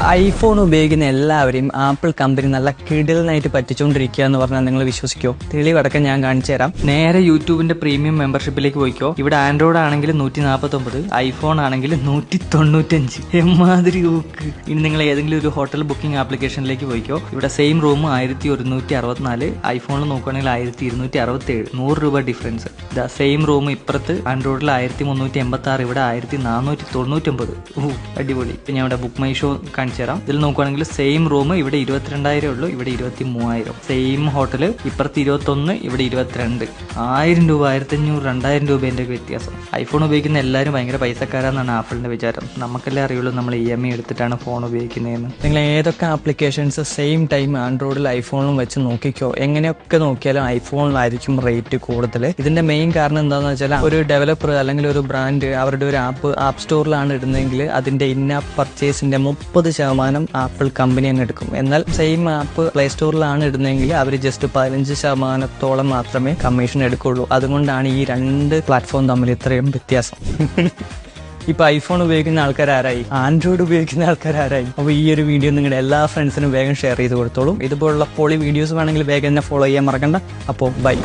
IPhone ഉപയോഗിക്കുന്ന എല്ലാവരെയും apple company നല്ല കിടിലനായിട്ട് പറ്റിച്ചുകൊണ്ടിരിക്കുക എന്ന് പറഞ്ഞാൽ നിങ്ങൾ വിശ്വസിക്കോ? തെളിവടക്കം ഞാൻ കാണിച്ചു തരാം. നേരെ യൂട്യൂബിന്റെ പ്രീമിയം മെമ്പർഷിപ്പിലേക്ക് പോയിക്കോ. ഇവിടെ ആൻഡ്രോയിഡ് ആണെങ്കിൽ 149, ഐഫോൺ ആണെങ്കിൽ 195. എമ്മാതിരി ഊക്ക്. ഇനി നിങ്ങൾ ഏതെങ്കിലും ഒരു ഹോട്ടൽ ബുക്കിംഗ് ആപ്ലിക്കേഷനിലേക്ക് പോയിക്കോ. ഇവിടെ സെയിം റൂം 1164, ഐഫോണിൽ നോക്കുകയാണെങ്കിൽ 1267. 100 രൂപ ഡിഫറൻസ്. ഇതാ സെയിം റൂം ഇപ്പുറത്ത് ആൻഡ്രോയിഡിൽ 1386, ഇവിടെ 1499. അടിപൊളി. ഇപ്പൊ ഞാൻ ഇവിടെ ബുക്ക് മൈ ഷോ കാണിച്ചു തരാം. ഇതിൽ നോക്കുകയാണെങ്കിൽ സെയിം റൂം ഇവിടെ 22,000 ഉള്ളൂ, ഇവിടെ 23,000. സെയിം ഹോട്ടൽ ഇപ്പുറത്ത് 21, ഇവിടെ 22. 1000 രൂപ, 1500, 2000 രൂപേന്റെ വ്യത്യാസം. ഐഫോൺ ഉപയോഗിക്കുന്ന എല്ലാവരും ഭയങ്കര പൈസക്കാരാന്നാണ് ആപ്പിളിന്റെ വിചാരം. നമുക്കല്ലേ അറിയുള്ളൂ നമ്മൾ EMI എടുത്തിട്ടാണ് ഫോൺ ഉപയോഗിക്കുന്നതെന്ന്. നിങ്ങൾ ഏതൊക്കെ ആപ്ലിക്കേഷൻസ് സെയിം ടൈം ആൻഡ്രോയിഡിൽ ഐഫോണിലും വെച്ച് നോക്കിക്കോ. എങ്ങനെയൊക്കെ നോക്കിയാലും ഐഫോണിലായിരിക്കും റേറ്റ് കൂടുതൽ. ഇതിന്റെ മെയിൻ കാരണം എന്താണെന്ന് വെച്ചാൽ ഒരു ഡെവലപ്പർ അല്ലെങ്കിൽ ഒരു ബ്രാൻഡ് അവരുടെ ഒരു ആപ്പ് സ്റ്റോറിലാണ് ഇടുന്നതെങ്കിൽ അതിന്റെ ഇന്നാപ്പ് പർച്ചേസിന്റെ 30% ആപ്പിൾ കമ്പനി അങ്ങ് എടുക്കും. എന്നാൽ സെയിം ആപ്പ് പ്ലേ സ്റ്റോറിലാണ് ഇടുന്നതെങ്കിൽ അവർ ജസ്റ്റ് 15% മാത്രമേ കമ്മീഷൻ എടുക്കുള്ളൂ. അതുകൊണ്ടാണ് ഈ രണ്ട് പ്ലാറ്റ്ഫോം തമ്മിൽ ഇത്രയും വ്യത്യാസം. ഇപ്പൊ ഐഫോൺ ഉപയോഗിക്കുന്ന ആൾക്കാരായി, ആൻഡ്രോയിഡ് ഉപയോഗിക്കുന്ന ആൾക്കാരായി. അപ്പോൾ ഈ ഒരു വീഡിയോ നിങ്ങളുടെ എല്ലാ ഫ്രണ്ട്സിനും വേഗം ഷെയർ ചെയ്ത് കൊടുത്തോളും. ഇതുപോലുള്ള പൊളി വീഡിയോസ് വേണമെങ്കിൽ വേഗം തന്നെ ഫോളോ ചെയ്യാൻ മറക്കണ്ട. അപ്പോൾ ബൈ.